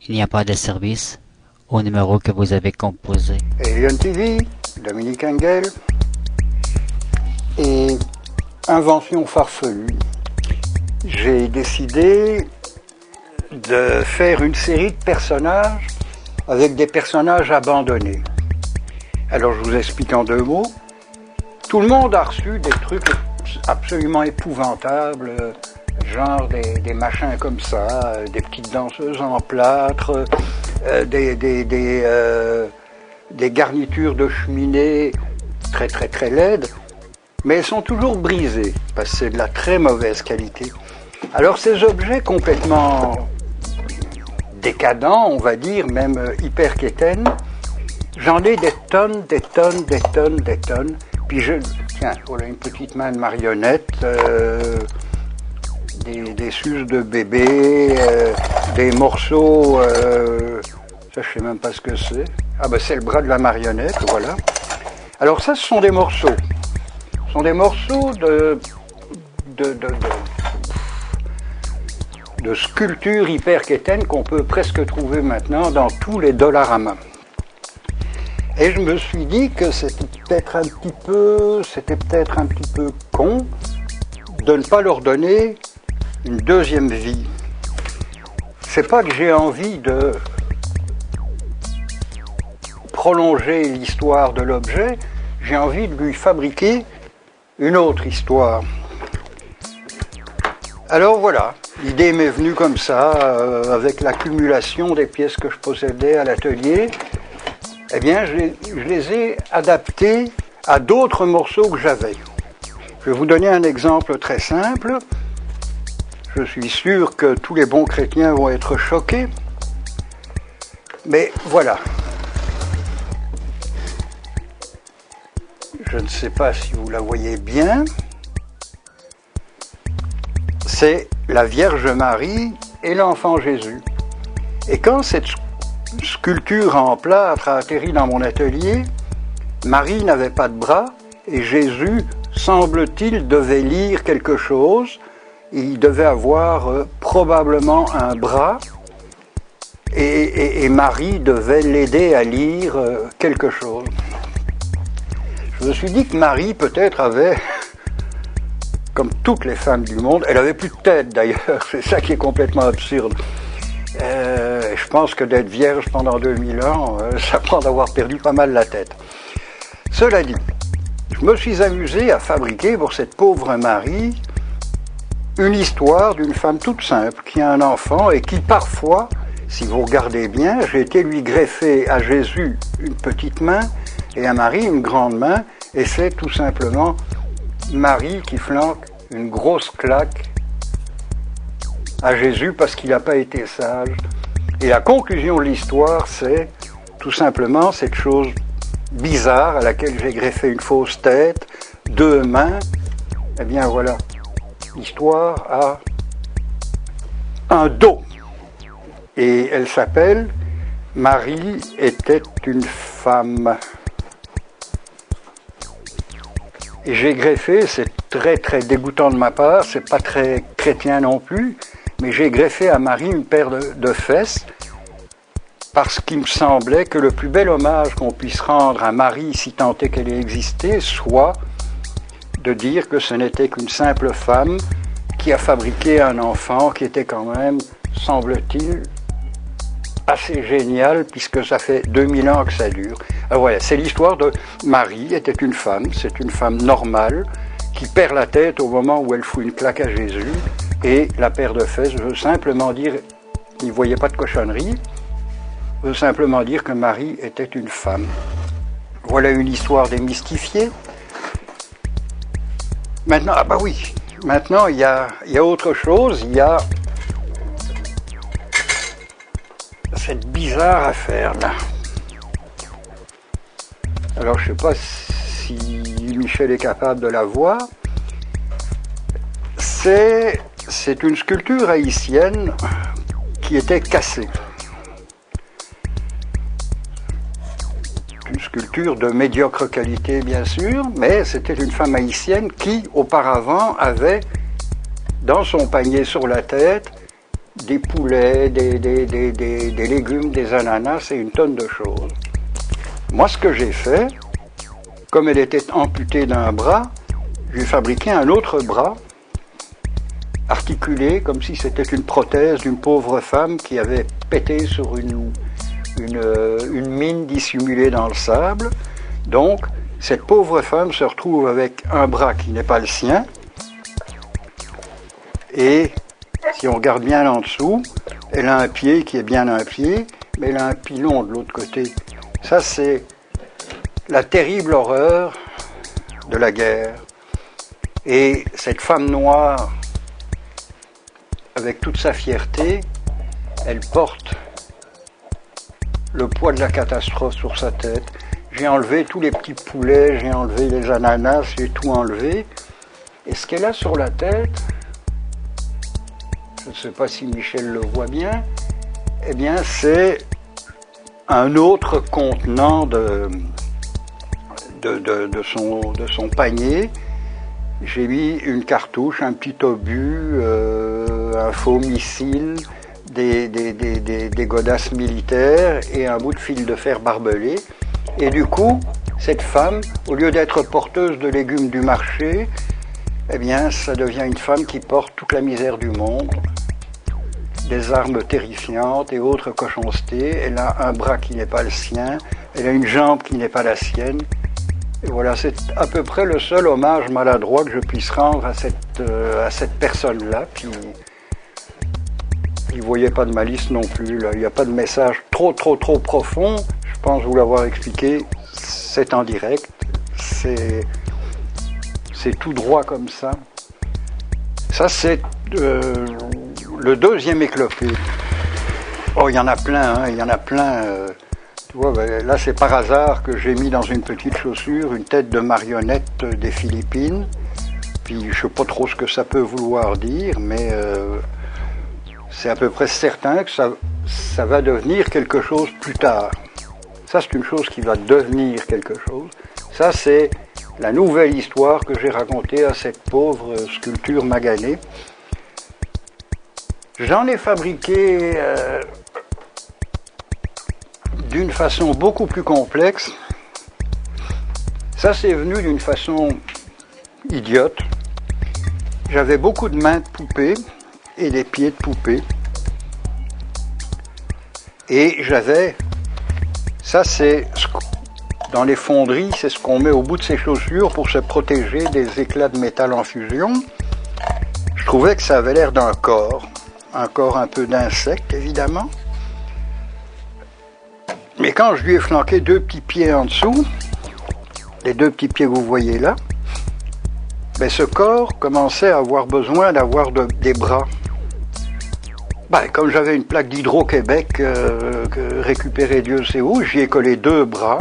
Il n'y a pas de service au numéro que vous avez composé. Alien TV, Dominique Engel, et invention farfelue. J'ai décidé de faire une série de personnages avec des personnages abandonnés. Alors je vous explique en 2 mots. Tout le monde a reçu des trucs absolument épouvantables, genre des machins comme ça, des petites danseuses en plâtre, des garnitures de cheminée très très très laides, mais elles sont toujours brisées, parce que c'est de la très mauvaise qualité. Alors ces objets complètement décadents, on va dire, même hyper quétaines, j'en ai des tonnes, puis tiens, voilà une petite main de marionnette, des suces de bébé, des morceaux, ça je sais même pas ce que c'est. Ah ben c'est le bras de la marionnette, voilà. Alors ça, ce sont des morceaux. Ce sont des morceaux de sculptures hyper quétaines qu'on peut presque trouver maintenant dans tous les dollaramas. Et je me suis dit que c'était peut-être un petit peu con de ne pas leur donner une deuxième vie. C'est pas que j'ai envie de prolonger l'histoire de l'objet, j'ai envie de lui fabriquer une autre histoire. Alors voilà, l'idée m'est venue comme ça, avec l'accumulation des pièces que je possédais à l'atelier. Eh bien, je les ai adaptés à d'autres morceaux que j'avais. Je vais vous donner un exemple très simple. Je suis sûr que tous les bons chrétiens vont être choqués. Mais voilà. Je ne sais pas si vous la voyez bien. C'est la Vierge Marie et l'enfant Jésus. Et quand cette sculpture en plâtre a atterri dans mon atelier, Marie n'avait pas de bras et Jésus, semble-t-il, devait lire quelque chose. Il devait avoir probablement un bras et Marie devait l'aider à lire quelque chose. Je me suis dit que Marie peut-être avait, comme toutes les femmes du monde, elle avait plus de tête d'ailleurs, c'est ça qui est complètement absurde. Je pense que d'être vierge pendant 2000 ans, ça prend d'avoir perdu pas mal la tête. Cela dit, je me suis amusé à fabriquer pour cette pauvre Marie une histoire d'une femme toute simple qui a un enfant et qui parfois, si vous regardez bien, j'ai été lui greffer à Jésus une petite main et à Marie une grande main, et c'est tout simplement Marie qui flanque une grosse claque à Jésus parce qu'il n'a pas été sage. Et la conclusion de l'histoire, c'est tout simplement cette chose bizarre à laquelle j'ai greffé une fausse tête, 2 mains. Eh bien voilà, l'histoire a un dos. Et elle s'appelle « Marie était une femme ». Et j'ai greffé, c'est très très dégoûtant de ma part, c'est pas très chrétien non plus, mais j'ai greffé à Marie une paire de fesses parce qu'il me semblait que le plus bel hommage qu'on puisse rendre à Marie, si tant est qu'elle ait existé, soit de dire que ce n'était qu'une simple femme qui a fabriqué un enfant qui était quand même, semble-t-il, assez génial puisque ça fait 2000 ans que ça dure. Alors voilà, c'est l'histoire de Marie, était une femme, c'est une femme normale qui perd la tête au moment où elle fout une claque à Jésus, et la paire de fesses veut simplement dire, il ne voyait pas de cochonnerie, veut simplement dire que Marie était une femme. Voilà une histoire démystifiée. Maintenant, ah bah oui, maintenant il y a autre chose, il y a cette bizarre affaire là. Alors je ne sais pas si Michel est capable de la voir. C'est une sculpture haïtienne qui était cassée. Une sculpture de médiocre qualité bien sûr, mais c'était une femme haïtienne qui auparavant avait dans son panier sur la tête des poulets, des légumes, des ananas et une tonne de choses. Moi, ce que j'ai fait, comme elle était amputée d'un bras, j'ai fabriqué un autre bras, articulé, comme si c'était une prothèse d'une pauvre femme qui avait pété sur une mine dissimulée dans le sable. Donc, cette pauvre femme se retrouve avec un bras qui n'est pas le sien. Et si on regarde bien en dessous, elle a un pied qui est bien un pied, mais elle a un pilon de l'autre côté. Ça, c'est la terrible horreur de la guerre. Et cette femme noire, avec toute sa fierté, elle porte le poids de la catastrophe sur sa tête. J'ai enlevé tous les petits poulets, j'ai enlevé les ananas, j'ai tout enlevé. Et ce qu'elle a sur la tête, je ne sais pas si Michel le voit bien, eh bien c'est un autre contenant de son panier. J'ai mis une cartouche, un petit obus, un faux missile, des godasses militaires et un bout de fil de fer barbelé. Et du coup, cette femme, au lieu d'être porteuse de légumes du marché, eh bien, ça devient une femme qui porte toute la misère du monde, des armes terrifiantes et autres cochoncetés. Elle a un bras qui n'est pas le sien, elle a une jambe qui n'est pas la sienne. Et voilà, c'est à peu près le seul hommage maladroit que je puisse rendre à cette personne-là. Puis, il ne voyait pas de malice non plus. Là. Il n'y a pas de message trop profond. Je pense vous l'avoir expliqué. C'est en direct. C'est tout droit comme ça. Ça, c'est le deuxième éclopé. Oh, il y en a plein, hein, il y en a plein. Tu vois, ben, là, c'est par hasard que j'ai mis dans une petite chaussure une tête de marionnette des Philippines. Puis, je ne sais pas trop ce que ça peut vouloir dire, mais c'est à peu près certain que ça va devenir quelque chose plus tard. Ça, c'est une chose qui va devenir quelque chose. Ça, c'est la nouvelle histoire que j'ai racontée à cette pauvre sculpture maganée. J'en ai fabriqué d'une façon beaucoup plus complexe. Ça, c'est venu d'une façon idiote. J'avais beaucoup de mains de poupée et des pieds de poupée. Et j'avais... Ça, c'est... Dans les fonderies, c'est ce qu'on met au bout de ses chaussures pour se protéger des éclats de métal en fusion. Je trouvais que ça avait l'air d'un corps. Un corps un peu d'insecte, évidemment. Mais quand je lui ai flanqué deux petits pieds en dessous, les deux petits pieds que vous voyez là, ben ce corps commençait à avoir besoin d'avoir des bras. Ben, comme j'avais une plaque d'Hydro-Québec récupérée Dieu sait où, j'y ai collé deux bras.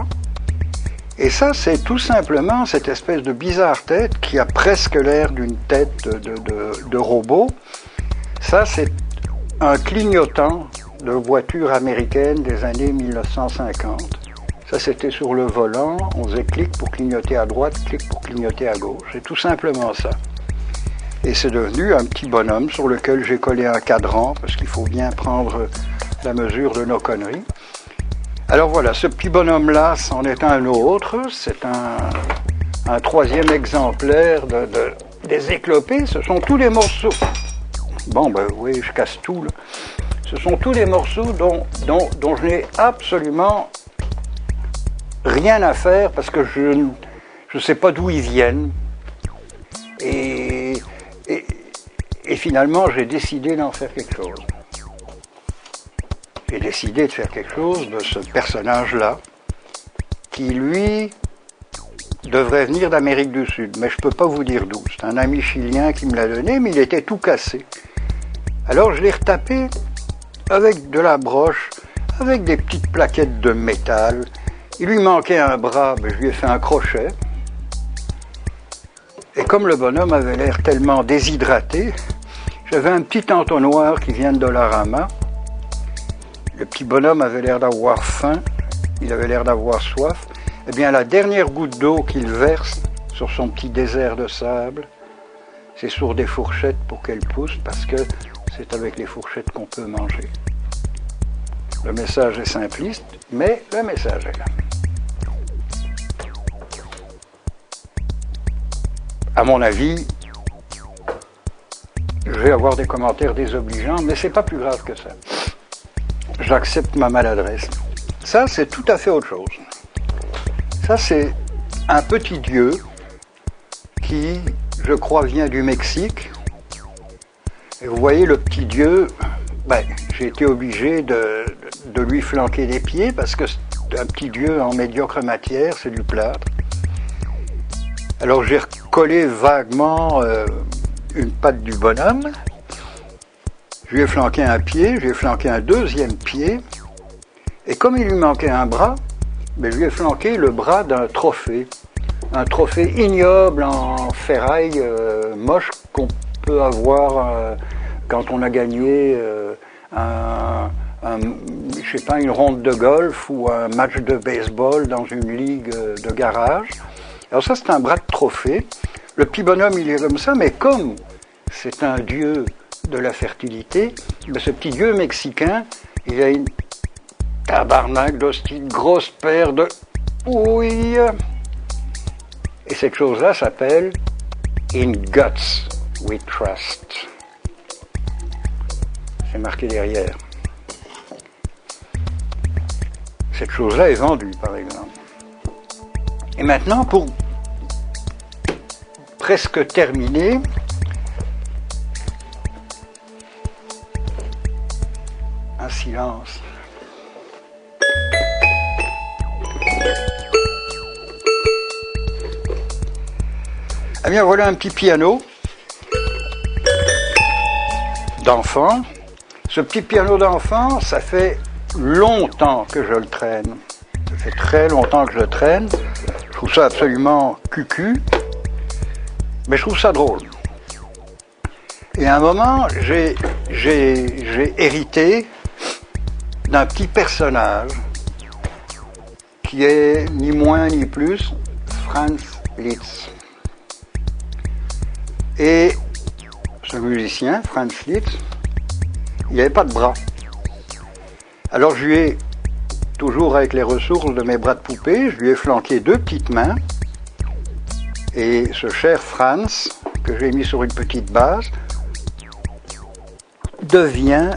Et ça, c'est tout simplement cette espèce de bizarre tête qui a presque l'air d'une tête de robot. Ça, c'est un clignotant de voiture américaine des années 1950. Ça, c'était sur le volant. On faisait clic pour clignoter à droite, clic pour clignoter à gauche. C'est tout simplement ça. Et c'est devenu un petit bonhomme sur lequel j'ai collé un cadran, parce qu'il faut bien prendre la mesure de nos conneries. Alors voilà, ce petit bonhomme-là, c'en est un autre. C'est un troisième exemplaire des éclopés. Ce sont tous les morceaux. Bon, ben oui, je casse tout, là. Ce sont tous les morceaux dont je n'ai absolument rien à faire parce que je ne sais pas d'où ils viennent. Et finalement, j'ai décidé d'en faire quelque chose. J'ai décidé de faire quelque chose de ce personnage-là, qui, lui, devrait venir d'Amérique du Sud. Mais je ne peux pas vous dire d'où. C'est un ami chilien qui me l'a donné, mais il était tout cassé. Alors, je l'ai retapé avec de la broche, avec des petites plaquettes de métal. Il lui manquait un bras, ben, je lui ai fait un crochet. Et comme le bonhomme avait l'air tellement déshydraté, j'avais un petit entonnoir qui vient de Dollarama. Le petit bonhomme avait l'air d'avoir faim, il avait l'air d'avoir soif. Eh bien, la dernière goutte d'eau qu'il verse sur son petit désert de sable, c'est sur des fourchettes pour qu'elle pousse, parce que c'est avec les fourchettes qu'on peut manger. Le message est simpliste, mais le message est là. À mon avis, je vais avoir des commentaires désobligeants, mais c'est pas plus grave que ça. J'accepte ma maladresse. Ça, c'est tout à fait autre chose. Ça, c'est un petit dieu qui, je crois, vient du Mexique. Et vous voyez, le petit dieu, j'ai été obligé de lui flanquer des pieds parce que c'est un petit dieu en médiocre matière, c'est du plâtre. Alors j'ai recollé vaguement une patte du bonhomme. Je lui ai flanqué un pied, je lui ai flanqué un deuxième pied. Et comme il lui manquait un bras, je lui ai flanqué le bras d'un trophée. Un trophée ignoble en ferraille moche qu'on peut avoir quand on a gagné une ronde de golf ou un match de baseball dans une ligue de garage. Alors ça, c'est un bras de trophée. Le petit bonhomme, il est comme ça, mais comme c'est un dieu de la fertilité, ce petit dieu mexicain, il a une tabarnak d'hostie, grosse paire de ouilles. Et cette chose-là s'appelle « In Guts We Trust ». C'est marqué derrière. Cette chose-là est vendue, par exemple. Et maintenant, pour presque terminer, un silence. Eh bien, voilà un petit piano d'enfant. Ce petit piano d'enfant, ça fait longtemps que je le traîne. Ça fait très longtemps que je le traîne. Je trouve ça absolument cucu, mais je trouve ça drôle. Et à un moment, j'ai hérité d'un petit personnage qui est ni moins ni plus Franz Liszt. Et ce musicien, Franz Liszt, il n'avait pas de bras. Alors je lui ai, toujours avec les ressources de mes bras de poupée, je lui ai flanqué deux petites mains. Et ce cher Franz, que j'ai mis sur une petite base, devient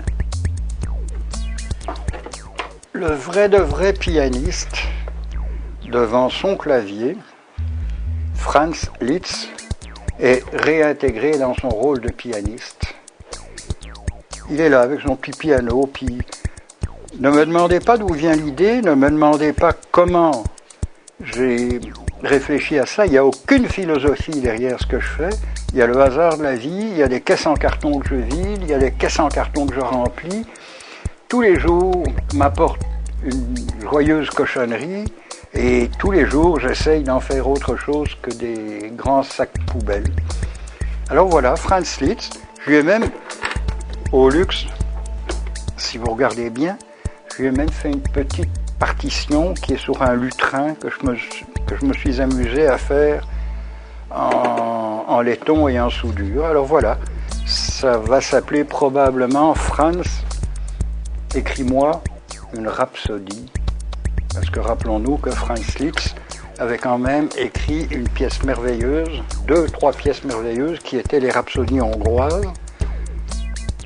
le vrai de vrai pianiste devant son clavier. Franz Liszt est réintégré dans son rôle de pianiste. Il est là avec son petit piano, puis ne me demandez pas d'où vient l'idée, ne me demandez pas comment j'ai réfléchi à ça, il n'y a aucune philosophie derrière ce que je fais, il y a le hasard de la vie, il y a des caisses en carton que je vide, il y a des caisses en carton que je remplis, tous les jours m'apportent une joyeuse cochonnerie, et tous les jours j'essaye d'en faire autre chose que des grands sacs poubelles. Alors voilà, Franz Liszt, je lui ai même, au luxe, si vous regardez bien, je lui ai même fait une petite partition qui est sur un lutrin que je me suis amusé à faire en laiton et en soudure. Alors voilà, ça va s'appeler probablement Franz, écris-moi une rhapsodie. Parce que rappelons-nous que Franz Liszt avait quand même écrit une pièce merveilleuse, 2-3 pièces merveilleuses qui étaient les rhapsodies hongroises.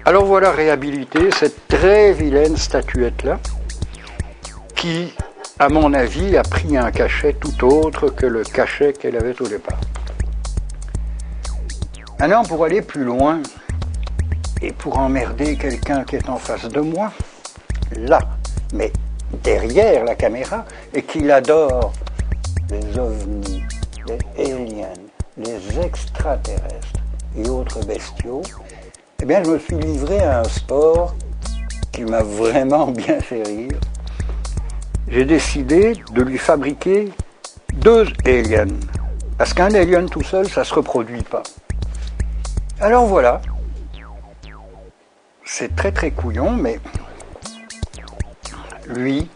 Alors voilà réhabilité cette très vilaine statuette-là, qui, à mon avis, a pris un cachet tout autre que le cachet qu'elle avait au départ. Maintenant, pour aller plus loin, et pour emmerder quelqu'un qui est en face de moi, là, mais derrière la caméra, et qu'il adore les ovnis, les aliens, les extraterrestres et autres bestiaux, eh bien, je me suis livré à un sport qui m'a vraiment bien fait rire. J'ai décidé de lui fabriquer 2 aliens. Parce qu'un alien tout seul, ça ne se reproduit pas. Alors voilà. C'est très très couillon, mais lui,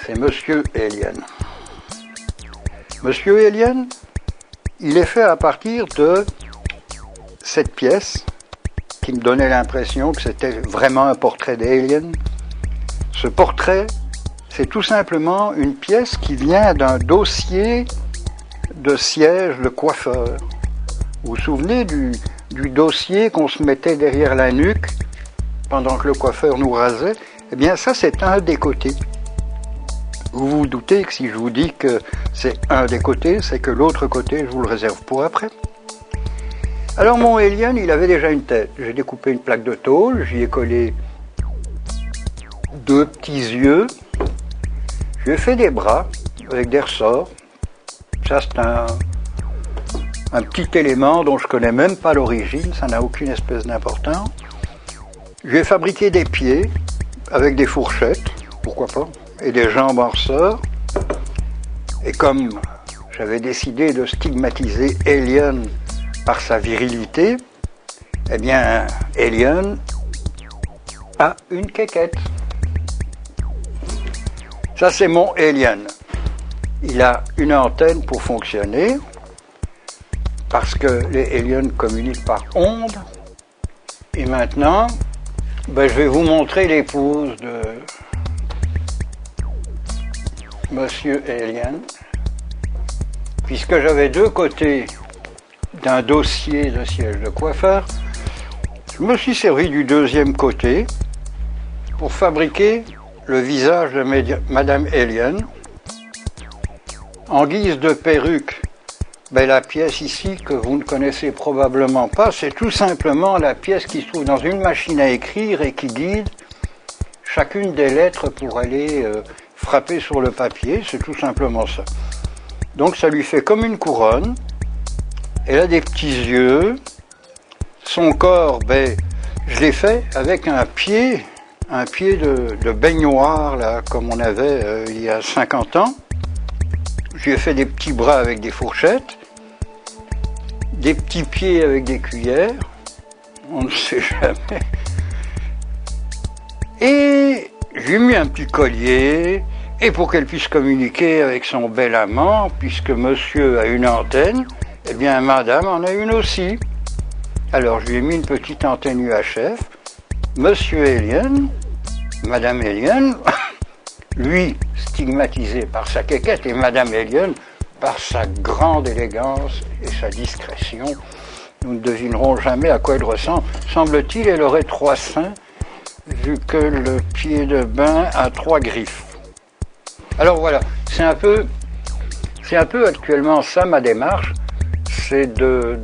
c'est Monsieur Alien. Monsieur Alien, il est fait à partir de cette pièce, qui me donnait l'impression que c'était vraiment un portrait d'Alien, ce portrait, c'est tout simplement une pièce qui vient d'un dossier de siège de coiffeur. Vous vous souvenez du dossier qu'on se mettait derrière la nuque pendant que le coiffeur nous rasait? Eh bien ça, c'est un des côtés. Vous vous doutez que si je vous dis que c'est un des côtés, c'est que l'autre côté, je vous le réserve pour après. Alors mon Alien, il avait déjà une tête. J'ai découpé une plaque de tôle, j'y ai collé 2 petits yeux, je lui ai fait des bras avec des ressorts. Ça, c'est un petit élément dont je connais même pas l'origine, ça n'a aucune espèce d'importance. J'ai fabriqué des pieds avec des fourchettes, pourquoi pas, et des jambes en ressort. Et comme j'avais décidé de stigmatiser Alien par sa virilité, eh bien, Alien a une quéquette. Ça, c'est mon Alien. Il a une antenne pour fonctionner, parce que les aliens communiquent par ondes. Et maintenant, je vais vous montrer l'épouse de Monsieur Alien, puisque j'avais 2 côtés d'un dossier de siège de coiffeur, je me suis servi du 2e côté pour fabriquer le visage de Madame Alien. En guise de perruque, la pièce ici que vous ne connaissez probablement pas, c'est tout simplement la pièce qui se trouve dans une machine à écrire et qui guide chacune des lettres pour aller frapper sur le papier, c'est tout simplement ça. Donc ça lui fait comme une couronne, elle a des petits yeux, son corps, je l'ai fait avec un pied de baignoire, là, comme on avait il y a 50 ans. Je lui ai fait des petits bras avec des fourchettes, des petits pieds avec des cuillères, on ne sait jamais. Et je lui ai mis un petit collier, et pour qu'elle puisse communiquer avec son bel amant, puisque monsieur a une antenne, eh bien madame en a une aussi. Alors je lui ai mis une petite antenne UHF, monsieur Alien, madame Alien, lui stigmatisé par sa quéquette et madame Alien par sa grande élégance et sa discrétion. Nous ne devinerons jamais à quoi elle ressemble. Semble-t-il, elle aurait 3 seins, vu que le pied de bain a 3 griffes. Alors voilà, c'est un peu actuellement ça ma démarche, c'est de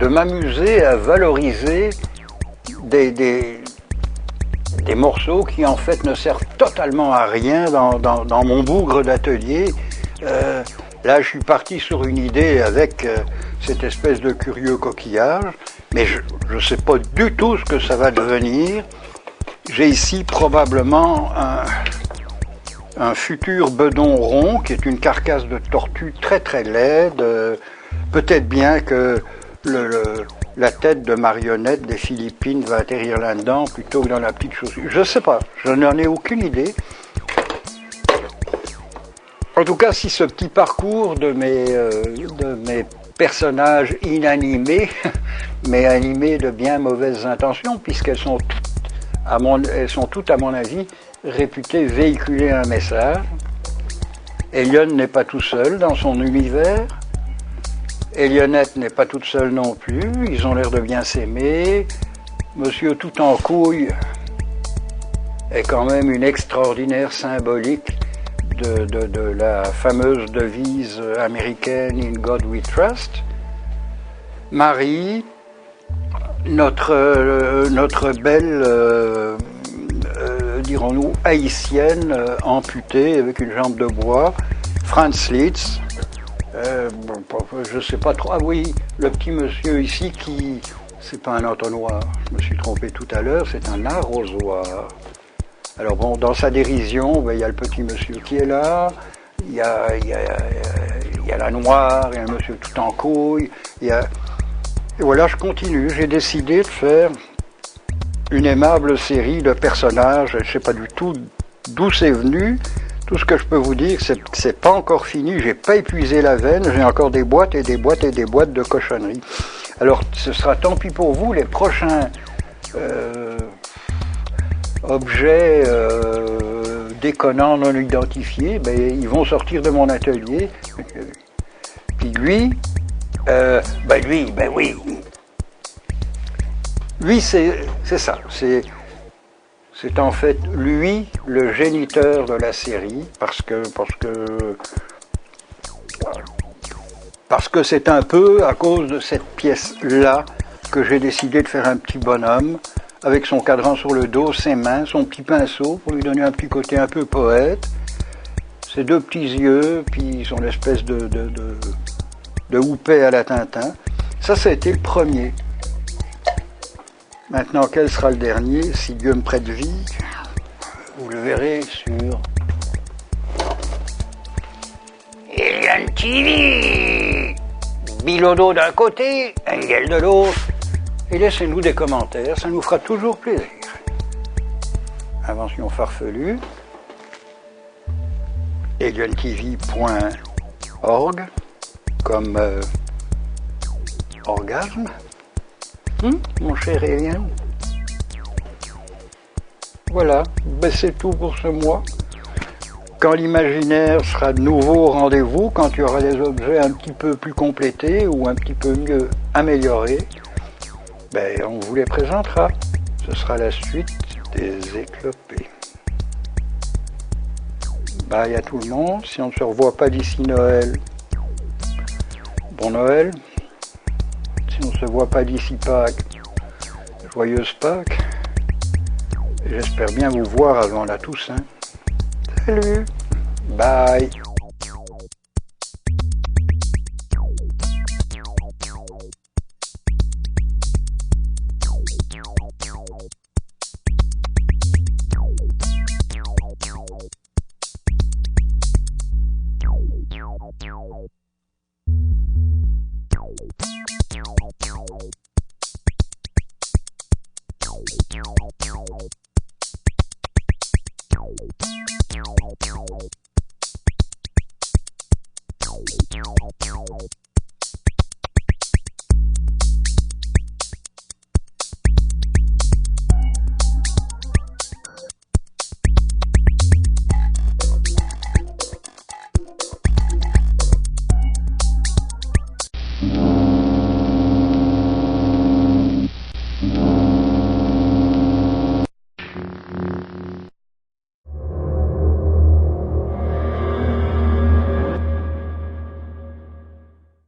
m'amuser à valoriser des morceaux qui en fait ne servent totalement à rien dans mon bougre d'atelier. Là je suis parti sur une idée avec cette espèce de curieux coquillage, mais je ne sais pas du tout ce que ça va devenir. J'ai ici probablement un futur bedon rond qui est une carcasse de tortue très très laide, peut-être bien que la tête de marionnette des Philippines va atterrir là-dedans plutôt que dans la petite chaussure. Je ne sais pas, je n'en ai aucune idée. En tout cas, si ce petit parcours de mes personnages inanimés, mais animés de bien mauvaises intentions, puisqu'elles sont toutes, à mon avis, réputées véhiculer un message. Alien n'est pas tout seul dans son univers. Alienette n'est pas toute seule non plus, ils ont l'air de bien s'aimer. Monsieur tout en couille est quand même une extraordinaire symbolique de la fameuse devise américaine In God We Trust. Marie, notre belle, dirons-nous, haïtienne amputée avec une jambe de bois, Franz Liszt. Je sais pas trop. Ah oui, le petit monsieur ici qui... C'est pas un entonnoir, je me suis trompé tout à l'heure, c'est un arrosoir. Alors bon, dans sa dérision, il y a le petit monsieur qui est là, il y a la noire, il y a le monsieur tout en couille, Et voilà, je continue. J'ai décidé de faire une aimable série de personnages, je sais pas du tout d'où c'est venu, Tout ce que je peux vous dire, c'est que c'est pas encore fini. J'ai pas épuisé la veine. J'ai encore des boîtes et des boîtes et des boîtes de cochonneries. Alors, ce sera tant pis pour vous. Les prochains objets déconnants non identifiés, ben, ils vont sortir de mon atelier. Puis lui, oui. Lui, c'est ça. C'est en fait lui le géniteur de la série parce que c'est un peu à cause de cette pièce-là que j'ai décidé de faire un petit bonhomme avec son cadran sur le dos, ses mains, son petit pinceau pour lui donner un petit côté un peu poète, ses deux petits yeux, puis son espèce de houppet à la Tintin. Ça a été le premier. Maintenant, quel sera le dernier? Si Dieu me prête vie, vous le verrez sur Eliane TV. Bilodo d'un côté, Engel de l'autre. Et laissez-nous des commentaires, ça nous fera toujours plaisir. Invention farfelue. ElianeTV.org comme orgasme. Mon cher Eliane. Voilà, ben c'est tout pour ce mois. Quand l'imaginaire sera de nouveau au rendez-vous, quand il y aura des objets un petit peu plus complétés ou un petit peu mieux améliorés, ben on vous les présentera. Ce sera la suite des éclopés. Bye à tout le monde. Si on ne se revoit pas d'ici Noël, bon Noël. Si on ne se voit pas d'ici Pâques, joyeuse Pâques. Et j'espère bien vous voir avant la Toussaint. Salut, bye. Thank you.